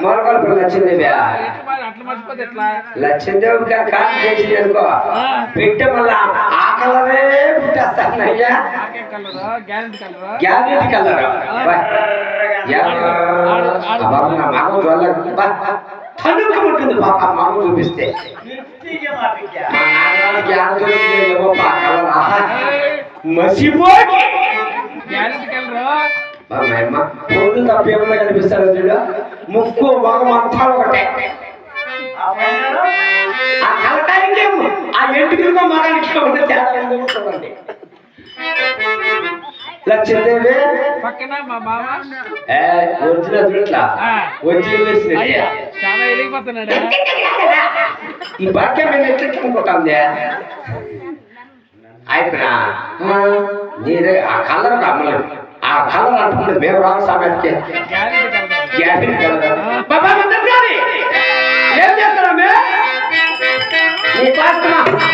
మొలకలు లక్ష్మీదేవి లక్ష్మీదేవి కాదు చేసింది అనుకో పెట్టే మళ్ళా ఆ కలరే పుట్టేస్తానయ్యా గ్యారెంటీ కలర్ తనుకుంటుంది పాప మాకు చూపిస్తే మసిపోయి పొద్దు తప్పేమన్నా కనిపిస్తాడు చూడు ముక్కు మొగం అంతా ఒకటే ఆ కలటానికి ఆ ఎంటుకలుగా మగానికి ఉండే తేడా చూడండి లక్ష్మీదేవి పక్కన మా మామ వచ్చిన చూడట్లా వచ్చి చాలా వెళ్ళిపోతున్నాడు ఈ బాక్యం మేము ఎట్లుంటుంది అయిపోయినా నీరే ఆ కలర్ అమ్మలేదు ఆ కలర్ అంటుంది మేము రావు సామెతకి ఏం చేస్తారా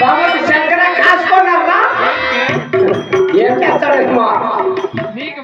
బాబాకి శంకర కాసుకున్నారా ఏం చేస్తాడేమో మీకు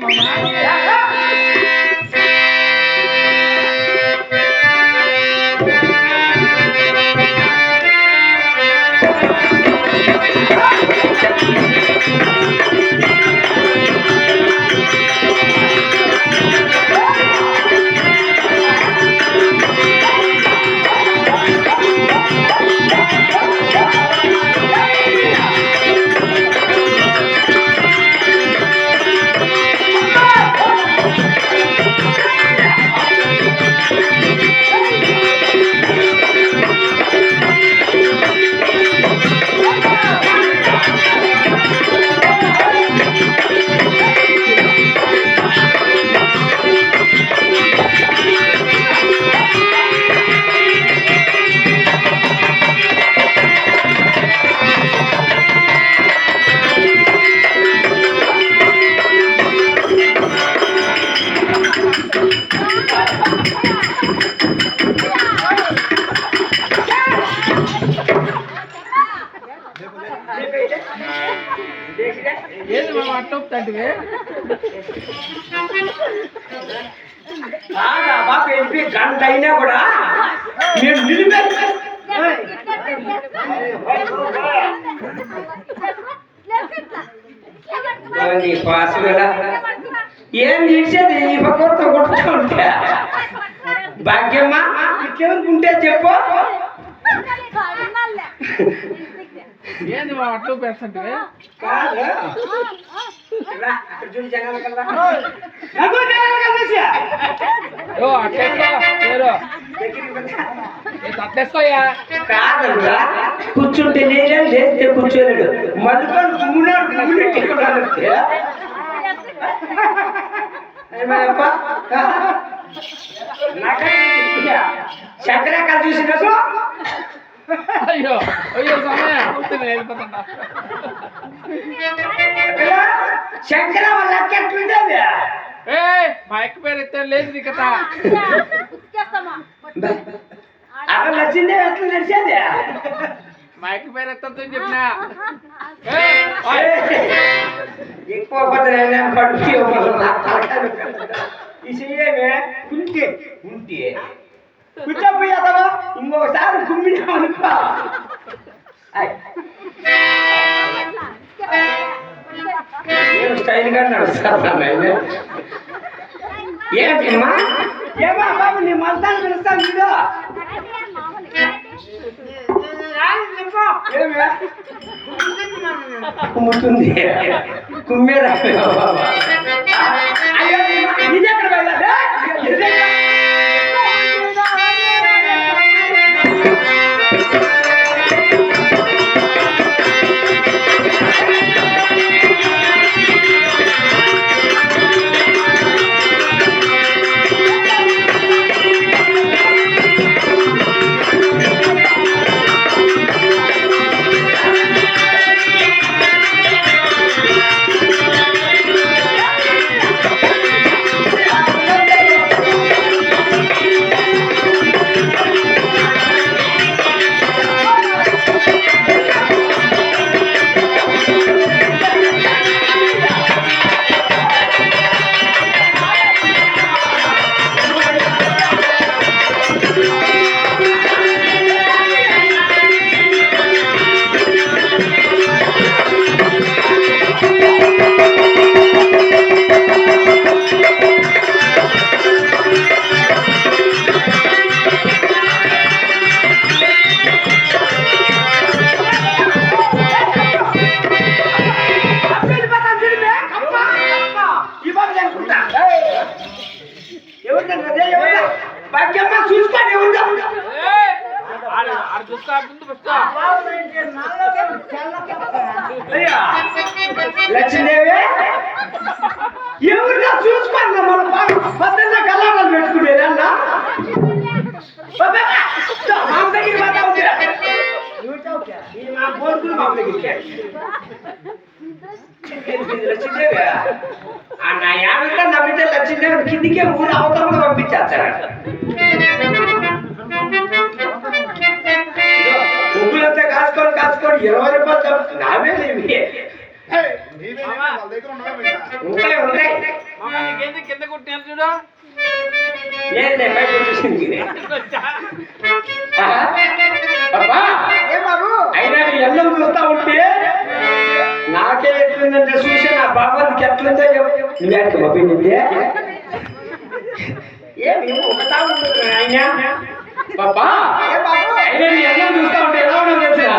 ఏది మా అట్టొప్తంటివే గంట అయినా కూడా నేను నిలిపాను ఏం నిలిచేది ఈ పక్కతో కొట్టుకుంటా భాగ్యమ్మా ఇట్లేమనుకుంటే చెప్పు ఏంది మా అట్టు పెడుతుంటే కూర్చుంటే నేనే లేస్తే కూర్చోలేడు మళ్ళీ చక్రకాలు చూసినప్పుడు అయ్యో అయ్యో సమయం వెళ్ళిపోతుంటా శంకర వాళ్ళ ఎట్లుండేది ఏ మా ఎక్క పేరు ఎత్తే లేదు కదా అక్కడ నచ్చిందే ఎట్లా నడిచేది మా ఎక్క పేరు ఎత్తతో చెప్పినా ఎక్కువ పడుతు ఈ చెయ్యమే ఉంటే ఉంటే కూర్చోపోయాదవా ఇంకొకసారి కుమ్మినామనుకో నేను స్టైల్ గా నడుస్తాను ఏంటమ్మా ఏమా బాబు నీ మంతాన్ని పిలుస్తాను చూడు కుమ్ముతుంది కుమ్మేరా బాబా ఇది ఎక్కడ వెళ్ళాలి ఆడ చూస్తా ముందు ఫస్ట్ అయ్యా లక్ష్మీదేవి ఎవరినా చూసుకోండి మన పద్దెన్న కళాకాలు పెట్టుకునేది అన్న మా దగ్గర లక్ష్మీదేవి నా యాభై నా బిడ్డ లక్ష్మీదేవి కిందికే ఊరు అవతల కూడా పంపించేస్తాడు పువ్వులంతా కాసుకొని 20 రూపాయలు నావే ఉంటాయి కింద కొట్టాను చూడు అయినా నీ ఎల్లం చూస్తా ఉంటే నాకే ఎట్లుందంటే చూసి నా బాబాకి ఎట్లుందో నువ్వేట పంపింది ఏమి ఒకటా ఉంటుంది అయినా బాబా అయినా నీ ఎల్లం చూస్తా ఉంటే ఎలా ఉండదు తెలిసిన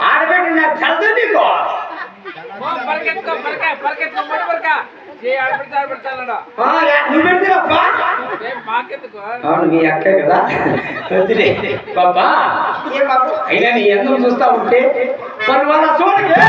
ఆడబెట్టి నాకు చదువు నీకు నువ్వు పెడతావా అవును మీ అక్కే కదా వద్దులే బాబా అయినా నీ ఎందుకు చూస్తా ఉంటే మన వాళ్ళ చూడగా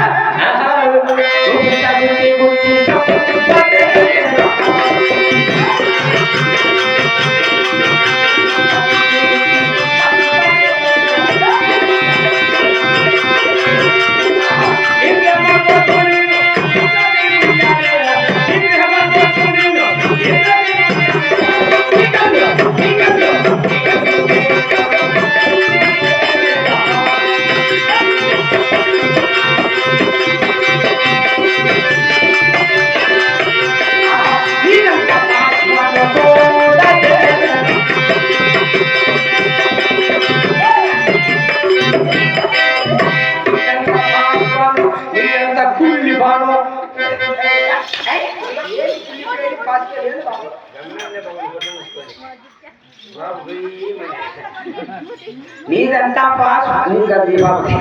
నీదంతా పాస్ ఇంకా దీపావళి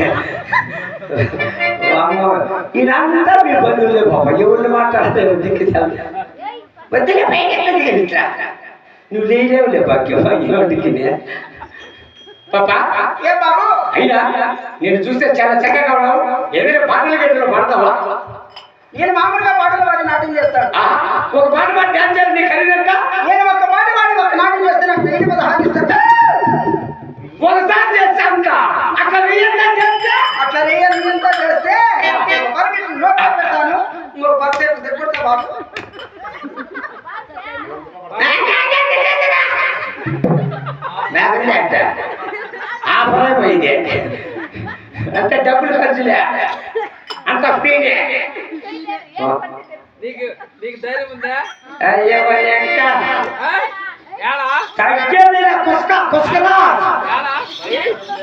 ఇదంతా మీ బంధువులే బాబా ఎవరిని మాట్లాడితే దిక్కు వద్దులే పైకి నువ్వు లేలేవులే భాగ్యం భాగ్యం పాపా ఏ బాబు అయినా నేను చూస్తే చాలా చక్కగా ఉన్నావు ఏదైనా పాటలు గడ్డలో పాడతావా నేను మామూలుగా పాటలు పాడి నాట్యం చేస్తాను ఒక పాట పాడి డాన్స్ చేయాలి నీ ఖరీదంతా నేను ఒక పాట పాడి ఒక నాట్యం చేస్తే నాకు 1000 ఇస్తాను ఒకసారి చేస్తాను అట్లా చేస్తే అట్లా రేయంతా చేస్తే పర్మిట్ నోట్ పెడతాను ఇంకో పర్సెంట్ తెచ్చుకుంటా బాబు ఆ పని పోయింది అంత డబ్బులు ఖర్చులే అంత ఫ్రీనే నీకు నీకు ధైర్యం ఉందా అయ్యో ఆ? ఏడా తగ్గేదిలే కుస్కరా ఏడా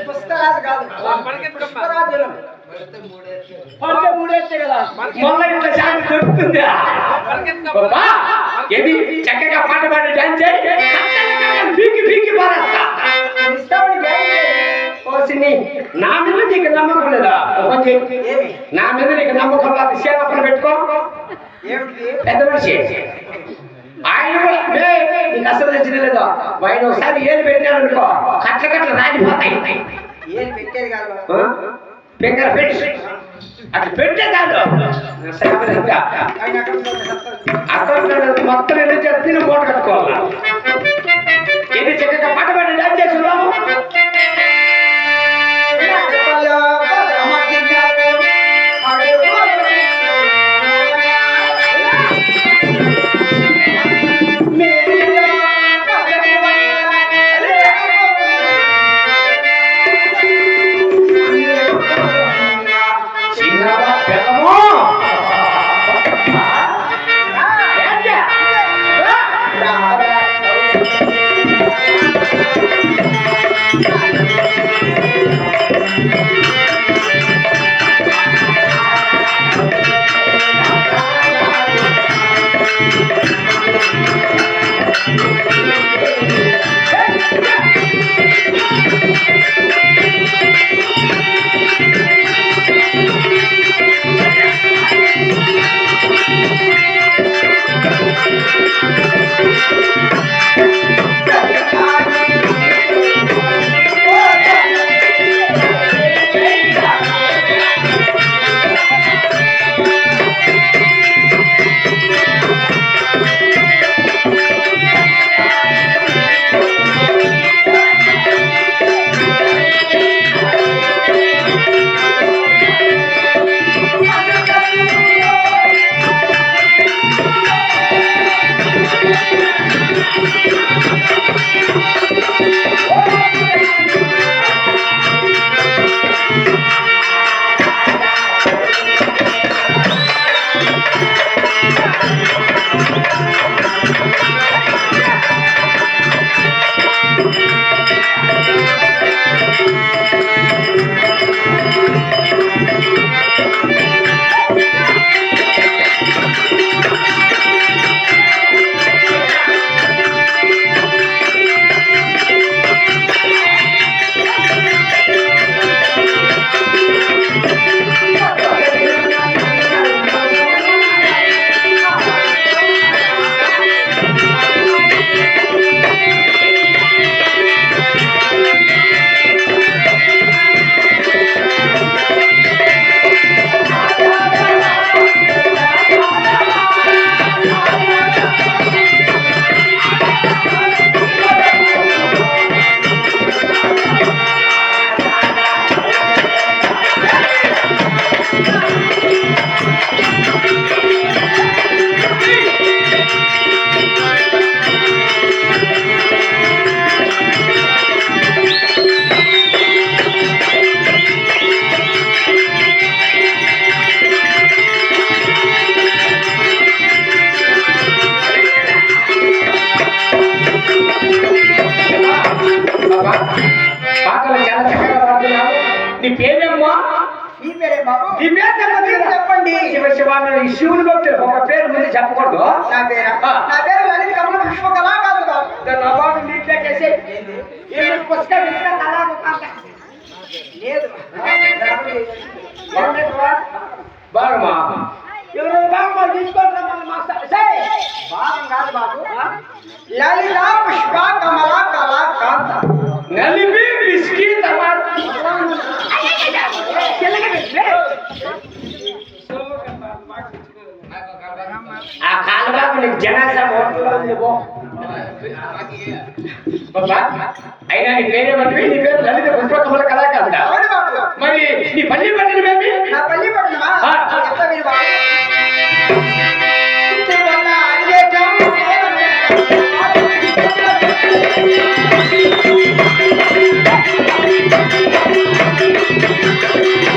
పుస్తకాలు కాదు పడకెత్తుకమ్మా పుస్తకాలు అంటే మూడేస్తే కదా మొన్న ఇంట్లో శాంతి దొరుకుతుందా బాబా ఇది చక్కగా పాట పాడి డాన్స్ పీకి పీకి పారేస్తా ఓసిని నా మీద నీకు నమ్మకం లేదా నా మీద నీకు నమ్మకం లేదు సేవకులు పెట్టుకో పెద్ద మనిషి ఆయన కూడా నీకు అసలు తెచ్చిన లేదా ఆయన ఒకసారి ఏది పెట్టినాడు అనుకో కట్ల కట్ల రాలిపోతాయి ఏం పెట్టేది కాదు ఫింగర్ ఫిట్స్ అట్లా పెట్టే కాదు అక్కడ మొత్తం ఎందుకు చేస్తే మూట కట్టుకోవాలి ఇది చక్కగా పాట పాడి డాన్స్ చేసి పాటలు చాలా చక్కగా పాడుతున్నావు నీ పేరేమ్మా ఈ పేరే బాబు నీ పేరు చెప్పండి శివ శివాన్ని శివుని భక్తులు ఒక పేరు ముందు చెప్పకూడదు నా పేరు లలిత కమల పుష్పకళా కాదు బాబు నవాబు నీట్లేకేసి పుస్తకం లేదు బాగమ్మా ఎవరు బాగమ్మా తీసుకోండి భాగం కాదు బాబు లలిత పుష్ప కమల కళా కాంత నలిపి బిస్కీ ఆ కాలుబాబు నీకు జనాసా అయినా నీ పేరేమంటే నీ పేరు లలిత పుష్పకమల కళాకాంత అవును బాబు మరి నీ పల్లి పట్టినమేమి నా పల్లి పడుతున్నా ఆ. చెప్తా మీరు బాబు ఆ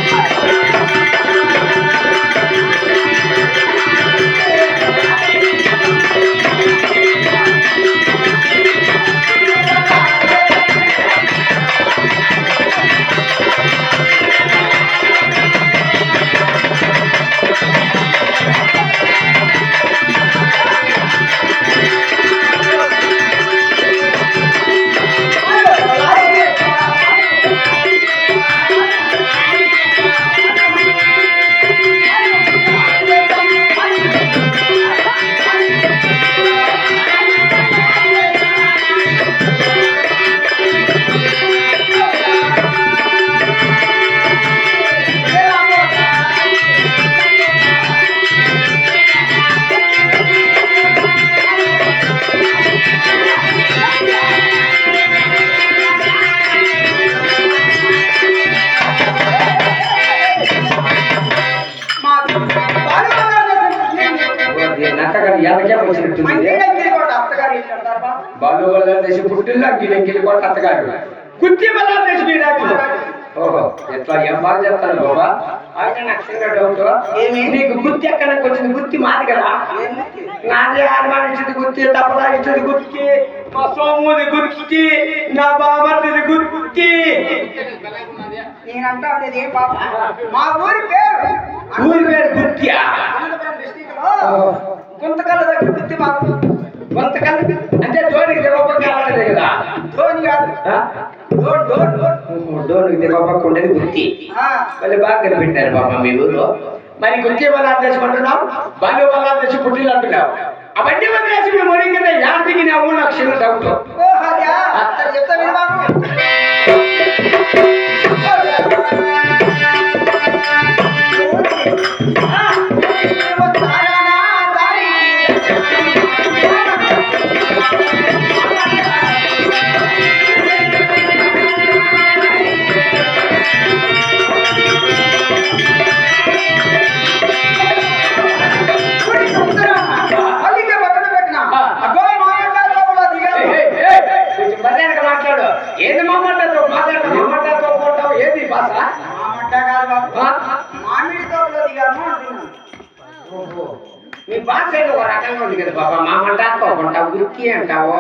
ఎదకే వచ్చినట్టుంది మంచి కూడా అత్తగారు ఇల్లు అంటారు బాబు. బాలు వల్ల దేశం పుట్టిల్లు అంగిలి కూడా అత్తగారు కుత్తి వల్ల దేశం మీ రాజు ఓహో ఎట్లా ఏం బాగా చెప్తాను బాబా అయితే నాకు చిన్న డౌట్ ఏమి? నీకు గుత్తి ఎక్కడికి వచ్చింది గుత్తి మాది కదా నాదే అనుమానించింది గుత్తి తప్పదా ఇచ్చింది గుత్తి మా సోముది గుత్తి నా బామర్దిది గుత్తి నేనంటా ఉండేది ఏం బాబు మా ఊరి పేరు ఊరి పేరు గుత్తియా అనంతపురం డిస్ట్రిక్ట్ లో గుంతకల్ల దగ్గర గుత్తి బాబు. కొంతకాలం అంటే ధోనికి దిగపక్కలేదు కదా ధోని కాదు ఆ? ధోనికి దిగపక్క ఉండేది గుత్తి ఆ, మళ్ళీ బాగా కనిపెట్టారు బాబా మీ ఊర్లో మరి గుత్తి వల్ల అంటున్నావు బాల్య వల్ల తెచ్చి పుట్టిలు అంటున్నావు అవన్నీ వదిలేసి మేము మొదటి కింద యాడికి నాకు నాకు చిన్న డౌట్ ఓ హరియా సరే చెప్తా విను బాబు. అల్లికే పక్కన పెట్టినా అగ్గో మాట్లాడతా కూడా దిగాలి. మర్యాదగా మాట్లాడు ఏది మాట్లాడతావు మాట్లాడతావు పోతావు ఏది భాష మామడ్డ కాదు బాబు. మామిడి తోటలో దిగాను అంటున్నాను. మీ భాష ఏదో ఒక రకంగా ఉంది కదా బాబా మామంటావు గుత్తి అంటావు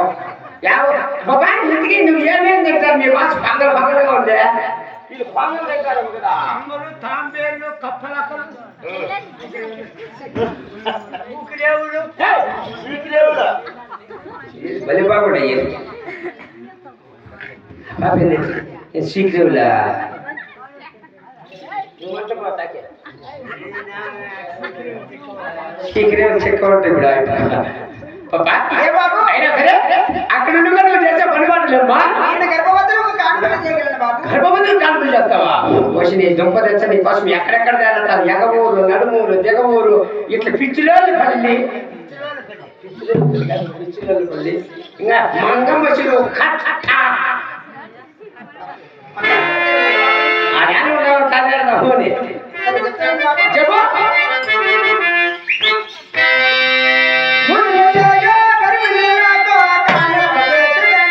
బాబా ఇంటికి నువ్వు ఏమేమి తింటావు మీ భాష పగలుగా ఉంది వీళ్ళు పగలు తింటారు కదా అందరూ తాంబేళ్ళు కప్పలక్కలు ఊకిరేవులు ఊకిరేవులు బలి బాగుండ శీఘ్రంలా శీఘ్రం చెక్క ఉంటాయి ఇప్పుడు ఏ బాబు? అయినా సరే అక్కడ నుండి నువ్వు చేసే పని మాటలేమ్మా ఆయన గర్భవతులు ఒక కానుక చేయగలను బాబు. గర్భవతులు కానుకలు చేస్తావా వచ్చి నీ దుంప తెచ్చ నీ కోసం ఎక్కడెక్కడ తేలుతారు ఎగమూరు నడుమూరు దిగమూరు ఇట్లా పిచ్చిలోని పల్లి పిచ్చిలోని పల్లి ఇంకా మంగమ్మ చెరువు సరే చెప్తాను బాబు. చెప్పు మున్నయ్యో గర్భిణీలతో కానుక చేతులెంగా.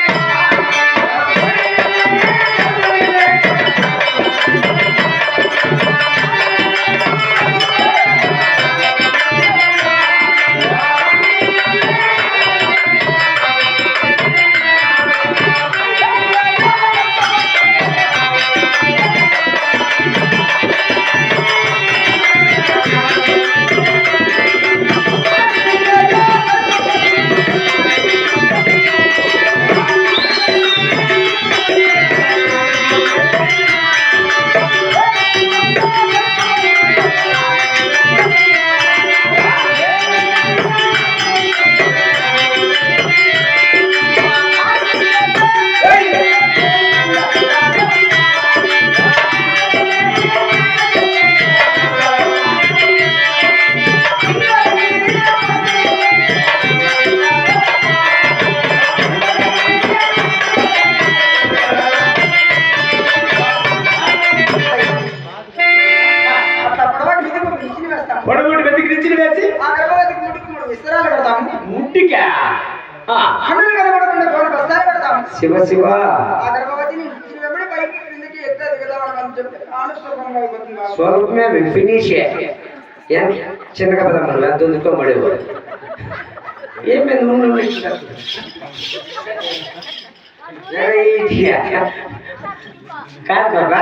అట్లా పొడవాటి మీద ఒక మిషన్ వేస్తాము. పొడవుడు వెతికి నిచ్చిన వేసి ఆ గర్భవతికి ముడికి 3 విస్తరాలు పెడతాము. ముట్టికా హన్నులు కనబడకుండా 4 బస్తాలు పెడతాము. శివ శివ ఆ గర్భవతిని నిచ్చిన వెంబడి పైకి క్రిందకి ఎత్తది కదా వాళ్ళని చెప్పి ఆనుకోకుండా అయిపోతుంది బాబు. స్వరూపమే ఫినిష్ చిన్నగా పదమ్మా దొందుకోమడేవాడు ఏమైంది నువ్వు కాదు బాబా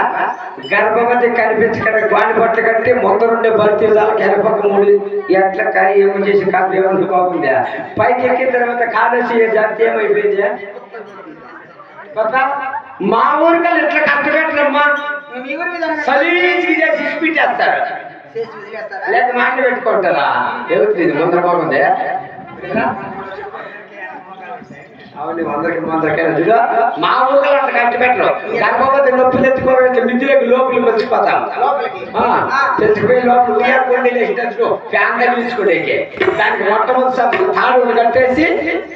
గర్భవతి కనిపించకుండా బాణి పట్ల కంటే మొత్తం నుండి భర్తీ వెనపక్క మూడు ఎట్లా కాయ ఏమో చేసి కాదు ఏమన్నా బాగుందా పైకి ఎక్కిన తర్వాత కాలేసి జాతి ఏమైపోయింది బాబా మా ఊరికల్లా ఎట్లా కట్టబెట్టలమ్మా మీ ఊరి విధానం సలీజ్కి చేసి ఇప్పించేస్తారు చేసి వదిలేస్తారా? లేక మాటలు పెట్టుకుంటారా ఎవరికి ముందర బాగుంది అవును వందకి మా ఊరిలో అట్లా కట్టి పెట్టరు గర్భవతి నొప్పి తెచ్చుకోవడానికి మిద్దులకు లోపలికి మర్చిపోతాం లోపలికి తెచ్చిపోయి లోపల ఉయ్యాలి వేసి ఫ్యాన్ తగిలించుకోలేకే దానికి మొట్టమొదటి తాడు కట్టేసి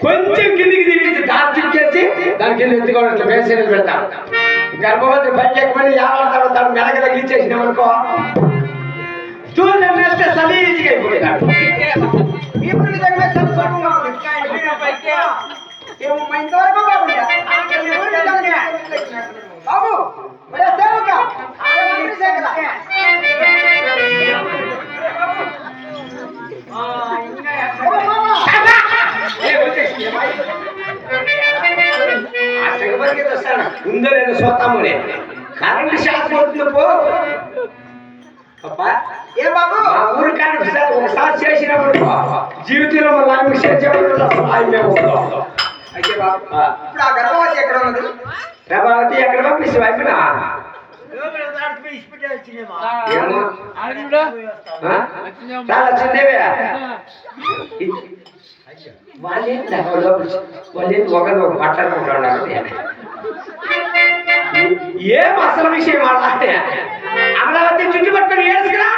కొంచెం కిందికి తిరిగి దారి తిరిగేసి దాని కింద ఎత్తుకోవడం ఇట్లా బేసీలు పెడతాం గర్భవతి పైకి ఎక్కువని యావడతాడు దాన్ని మెడక తగ్గించేసినామనుకో చూడండి సలీజిగా అయిపోయినాడు ఇప్పుడు నిజంగా సంతోషంగా ఉంది. పైకి ఏమో మా ఇంతవరకు బాగుందా? ఎవరు నిజంగా బాబు ఒరే సేవక, ఒరే మంత్రి సేవక. ఓ మామ. ఆ తెగబడికి వస్తాను ఉందో లేదో చూస్తాములే. కరెంట్ షాక్ కొడుతుంది పో. ఏ బాబు మా ఊరి కరెంట్ షాక్ ఒకసారి చేసినప్పుడు జీవితంలో మళ్ళీ ఆమె చేసేవాళ్ళు అసలు ఆయనే ఉంటాం. అయితే బాబు ఇప్పుడు ఆ గర్భవతి ఎక్కడ ఉన్నది? ప్రభావతి ఎక్కడ పంపిస్తే వైపునా ఏమో ఆడుడు చాలా చిన్నవే వాళ్ళేంటి ఒకరు ఒక మాట్లాడుకుంటున్నారు. ఏం అసలు విషయం అంటే అమరావతి చుట్టూ పట్టుకొని ఏడుసుకురా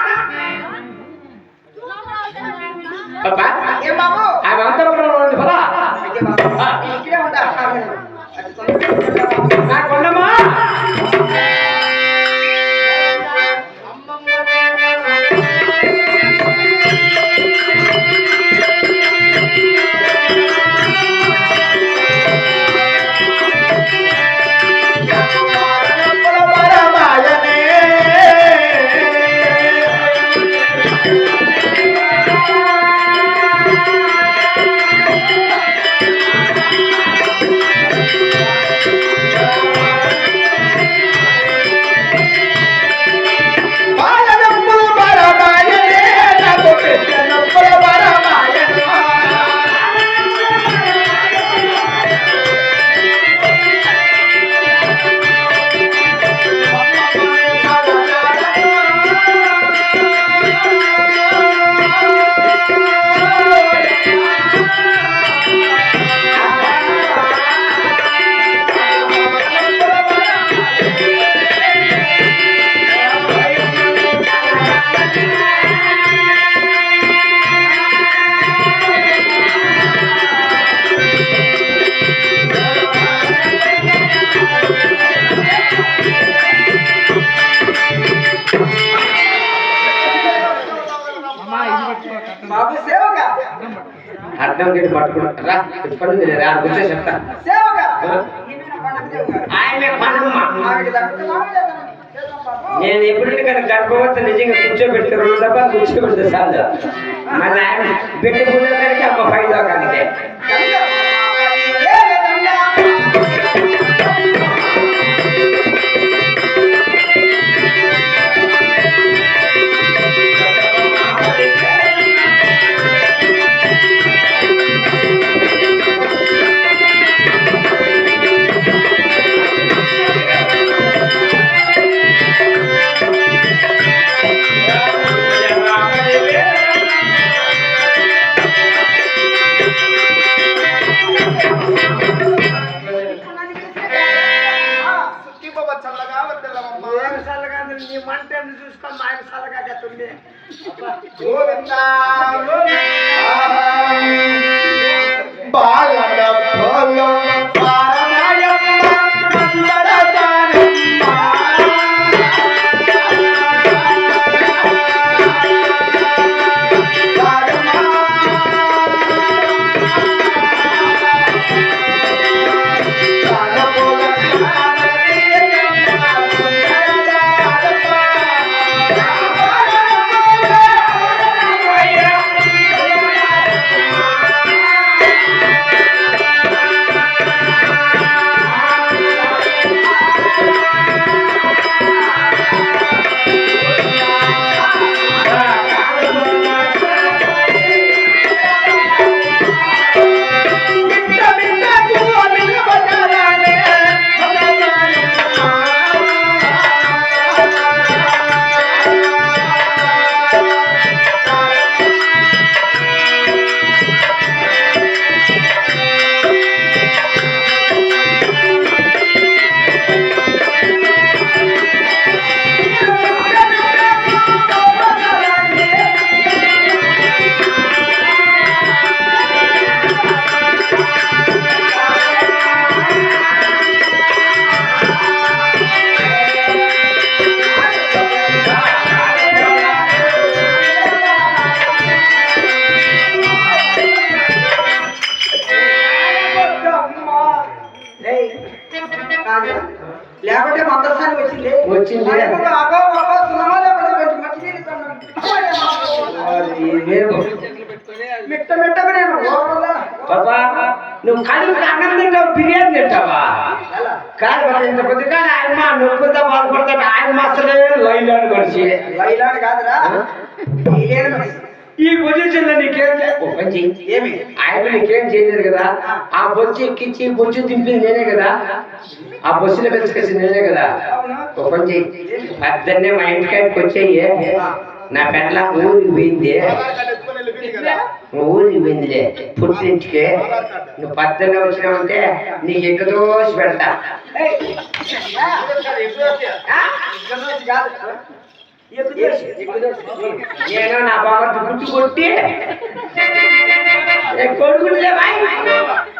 ఏ బాబు ఆమె అంతరంలో ఉంది పదా అయితే బాబు ఇక్కడే ఉంటా. అది తొందరగా బాబు. నా కొండమ్మా బాబు సేవక అర్థం గట్టి పట్టుకుంటారా ఇప్పటి రా కూర్చో చెప్తా. సేవక ఆయన పనమ్మ ఆవిడ దగ్గర మాట్లాడతాను. బాబు నేను ఎప్పుడు గర్భవతి నిజంగా కూర్చోబెడితే 2 డబ్బాలు కూర్చోబెడితే చాలు. మన ఆయన బిడ్డ పుట్టడానికి అమ్మ 5 దాకానికే చల్లగా వద్దమ్మా. చల్లగా నీ మంటను చూసుకొని మా ఆయన చల్లగా గట్టుంది. గోవిందా చెట్లు పెట్టుకొని అది మిట్ట మిట్టకు నేను ఓడలా. పాపా నువ్వు కడుపు అన్నం తింటావు బిర్యానీ తింటావా అలా. కాదు మరి ఇంత కొద్దిగా ఆయన నొప్పులతో బాధపడతాడు ఆయన అసలే లైలాడు మనిషి లైలాడు కాదురా. ఇదేం మనిషి? ఈ పొజిషన్ లో నీకేం ఏమి? ఆయన నీకేం చేయలేదు కదా ఆ బొచ్చు ఎక్కించి బొచ్చు దింపింది నేనే కదా ఆ బస్సులో పెంచుకొచ్చింది నేనే కదా అవునా? ఒక పని చెయ్యి పద్దన్నే మా ఇంటికాడికి వచ్చేయి నా పెళ్ళ ఊరికి పోయింది నువ్వు ఊరికి పోయిందిలే పుట్టింటికి నువ్వు పద్దన్నే వచ్చినావంటే నీకు ఎక్క దోసి పెడతా ఏయ్. ఆ? ఇక్కడ నుంచి కాదు. ఎక్కు చేసి. నేను నా బాబు గుట్టు కొట్టి కొడుకులే బాయ్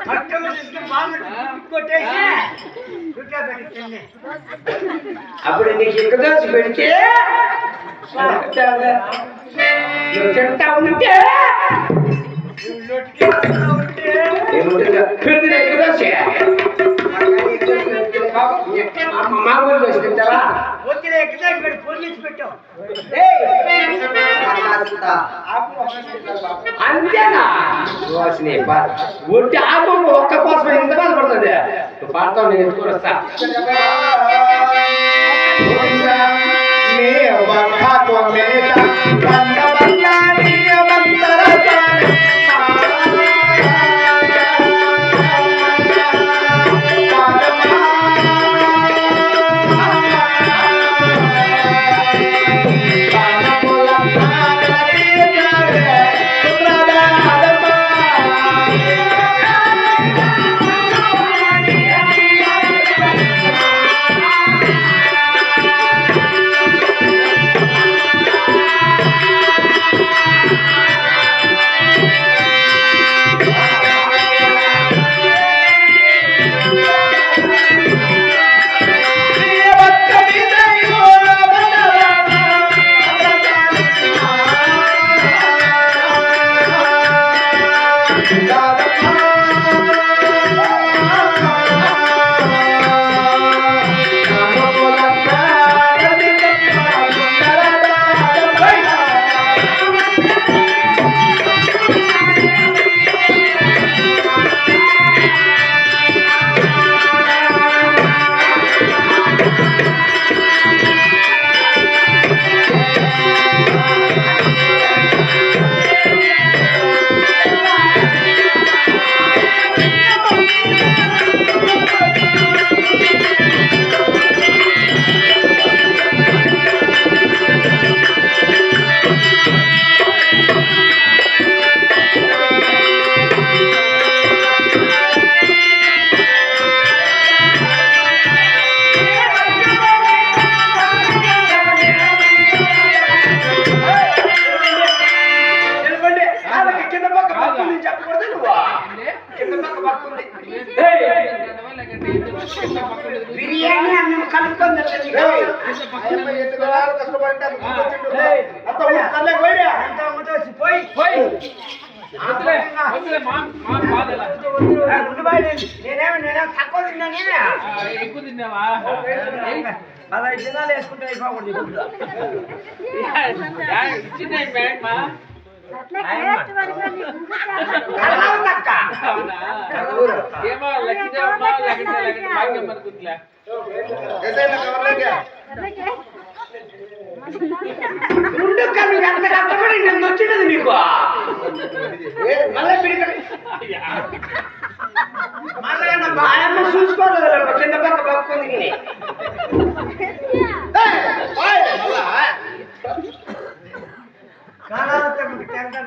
పక్కన తీసుకుని బాగా కొట్టేసి గుడ్డ పెట్టి తిన్నే. అప్పుడు నీకు ఎక్క దోసి పెడితే నువ్వు తింటా ఉంటే ఏముంటుందో పెద్దది ఎక్క దోశ మామూలు దోశ తింటావా వచ్చిన ఎక్కడికి పెట్టి పొర్లించి పెట్టావు. ఏయ్. ఆపు. అంతేనా వాసిని ఒట్టి ఆకు ఒక్క కోసం ఎంత బాధపడుతుంది నువ్వు పాడతావు నేను ఎత్తుకొని వస్తా బిర్యానీ అన్నం కలుపుకొని నేనేం తక్కువ తిన్నా ఎక్కువ తిన్నావా 15 దినాలు వేసుకుంటే ఇచ్చిందే బ్యాంక్ మా ఏమో లక్ష్మీదేవమ్మ లగంటే భాగ్యం అనుకుంటులే ముందు కళ్ళు ఎంత కష్టపడి నన్ను వచ్చినది నీకు మళ్ళీ మళ్ళీ బాయమ్మ చూసుకోలేదు కింద పక్క పక్కుంది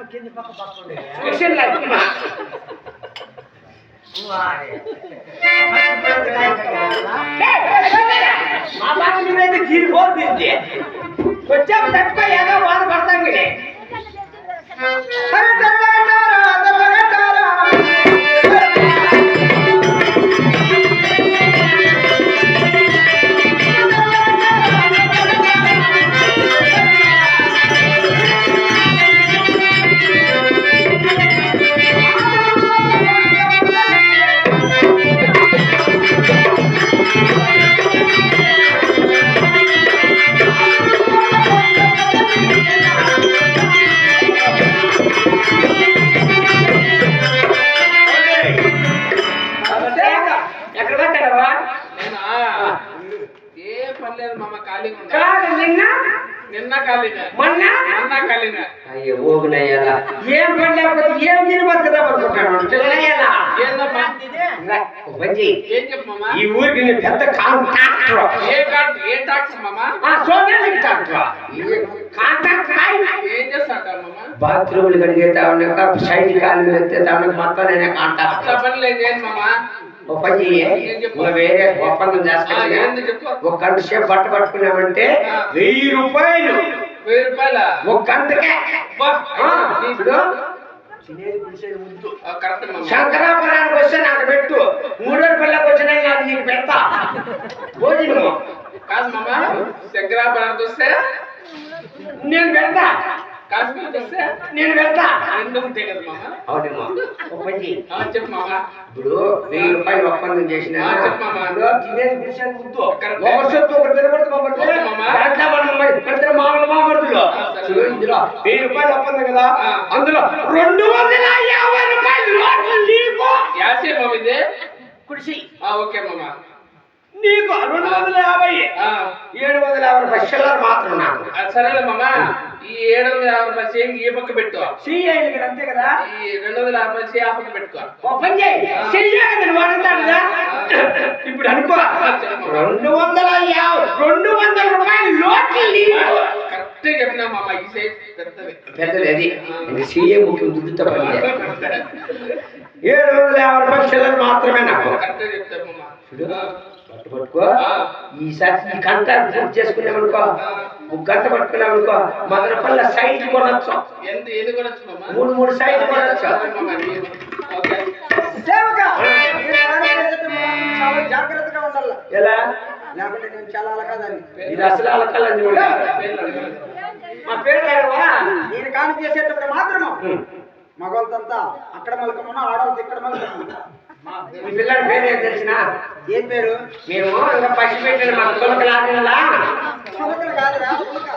కింది పక్క పక్కుండే మా బాబు నువ్వైతే తీరిపోతుంది వచ్చాము తక్కువ ఏదో బాధపడతాం కాలిన మొన్న మొన్న కాలిన అయ్యో ఓగునయ్యాలా ఏం పడలేకపోతే ఏం తిని బతుకుదా అనుకుంటాను పిల్లయ్యాలా ఏందమ్మా మంచి ఏం చెప్పు మామ ఈ ఊరికి నేను పెద్ద కాంట్రాక్టర్ ఏ డాక్టర్ మామ సోనాలి డాక్టర్ కాంట్రాక్టర్ ఏం చేస్తాట మామ బాత్రూములు కడిగేతా ఉన్నాక సైడ్ కాలు ఎత్తేతా ఉన్నాక మొత్తం నేనే కాంట్రాక్టర్ అట్లా పనులు ఏం చేయను మామ ఒక పని చెయ్యి. నువ్వు వేరే ఒప్పందం ఏంది చేసుకుని చెప్పు ఒక గంట సేపు బట్ట పట్టుకున్నామంటే 1000 రూపాయలు 1000 రూపాయల ఒక గంటకే అబ్బా, ఇప్పుడు కరెక్ట్ మామ శంకరాపురానికి వస్తే నాకు పెట్టు 3 పిల్లకి వచ్చినా నాకు నీకు పెడతా భోజనము కాదు మామ శంకరాపురానికి వస్తే నేను పెడతా కాశ్మీర్కి వస్తే నేను పెడతా రెండు ఉంటాయి కదా మామ అవునేమో ఒక పని చెయ్యి. చెప్పు మామ ఇప్పుడు 1000 రూపాయలు ఒప్పందం చేసిన చెప్పమ్మా. తినేది పిలిచేది ముద్దు కరెక్ట్. ఒకరి సొత్తు ఒకరు తినబడుతు కాబట్టి ఓకే మామ. దాంట్లో మనం ఇద్దరు మామూలులో సరే. ఇందులో 1000 రూపాయలు ఒప్పందం కదా ఆ. అందులో 250 రూపాయలు నోట్లు నీకు యాసే మామ ఇది కుడిసి ఓకే మామ నీకు 250 750 రూపాయలు చిల్లర మాత్రం నాకు సరేలే మామ ఈ 750 రూపాయలు చేయి ఈ పక్క పెట్టు సిఐ అంతే కదా ఈ 250 రూపాయలు చేయి ఆ పక్క పెట్టుకో ఓ పని చేయి చెయ్యాలి వాడంటాడు కదా ఇప్పుడు అనుకో 200 రూపాయలు నోట్లు నీకు కరెక్ట్ చెప్పినా మామ ఈ సైడ్ పెద్దది పెద్దది అది సీఏ ముఖ్యం దుద్దుతో పని 750 రూపాయలు చిల్లర మాత్రమే నాకు కరెక్ట్ చెప్తా మామ పట్టుకో ఈసారి ఈ గంట పూర్తి చేసుకున్నామనుకో ఒక గంట పట్టుకున్నామనుకో మదనపల్ల సైట్ కొనొచ్చు ఏది కూడా మామ 3 సైట్ కొనొచ్చు ఓకే సేవక మీరు ఎవరైనా చేస్తే మాత్రం చాలా జాగ్రత్తగా ఉండాలి ఎలా లేకుంటే నేను చాలా అలకాదాన్ని ఇది అసలు అలకాలని మా పేరు రాయవా నేను కాని చేసేటప్పుడు మాత్రము మగవాళ్ళంతా అక్కడ మలకమన్నా ఆడవాళ్ళతో ఇక్కడ మలకమన్నా మీ పిల్లడి పేరు ఏం తెలిసిన ఏం పేరు మేము ఇంకా పసి పెట్టిన మా కొలకలాగా పులకలు కాదురా పులక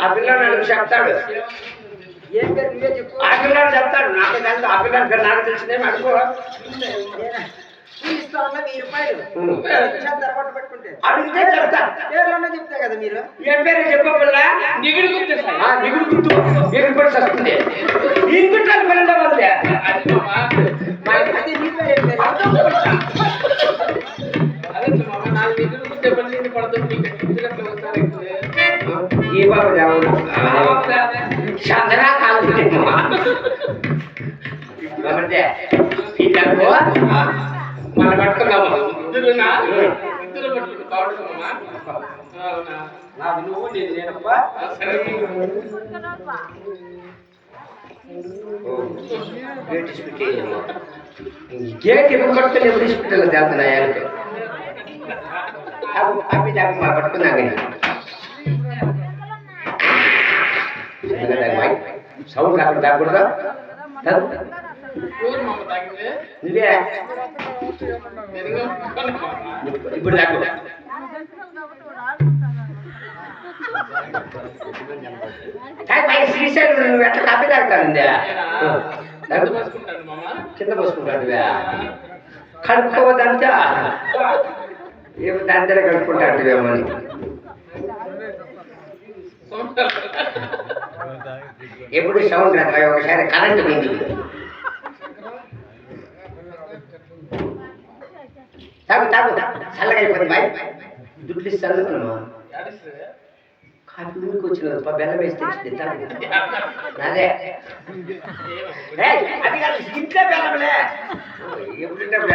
ఆ పిల్లడు నాకు చెప్తాడు ఏం పేరు నువ్వే చెప్పు ఆ పిల్లడు చెప్తాడు నాకు తెలుసు ఆ పిల్లడి పేరు నాకు తెలిసిందే అనుకో ఇస్తా ఉన్న 1000 రూపాయలు తరగట్టు పెట్టుకుంటే అడిగితే చెప్తా పేర్లన్నా చెప్తే కదా మీరు ఏం పేరు చెప్ప పిల్ల నిగిడి గుర్తు నిగుడు గుర్తు ఎగురు కూడా వస్తుంది ఈ గుట్టాలు పిల్లల వల్లే అది మామ అదే నీ పేరు ఏం పేరు అదే మామ నాకు నిగిడి గుర్తు పని పడుతుంది ఇంటికి వస్తారు ఈ బాబు దేవుడు చంద్రా కాలు కాబట్టి ఇద్దరు మన పట్టుకుందాము ఇద్దరు పట్టుకుంటు కావడం మామ అవునా నాకు నువ్వు నేను నేనప్ప సరే గేట్ ఎప్పుడు కొట్టుకొని ఎప్పుడు తీసుకుంటాను తెలుస్తున్నాయి అవి మా పట్టుకున్నా సౌండ్ కాకుండా తాగకూడదా ఊరు మామ తాగింది నువ్వే ఇప్పుడు తాగు శ్రీశైలం నువ్వు ఎట్లా కాపీ తాగుతానండి పోసుకుంటాడు మామ కింద పోసుకుంటాడు కడుక్కోవద్దంతా ఏమో దాని దగ్గర కడుక్కుంటాడు ఏమని ఎప్పుడు సౌండ్ రాదు ఒకసారి కరెంట్ పోయింది తాగు తాగు చల్లగా అయిపోయింది బాయ్ దుడ్లు ఇస్తాను కాఫీ ఊరికి వచ్చిన బెల్లం వేస్తే అదే అది కాదు ఇంట్లో బెల్లంలే ఎప్పుడు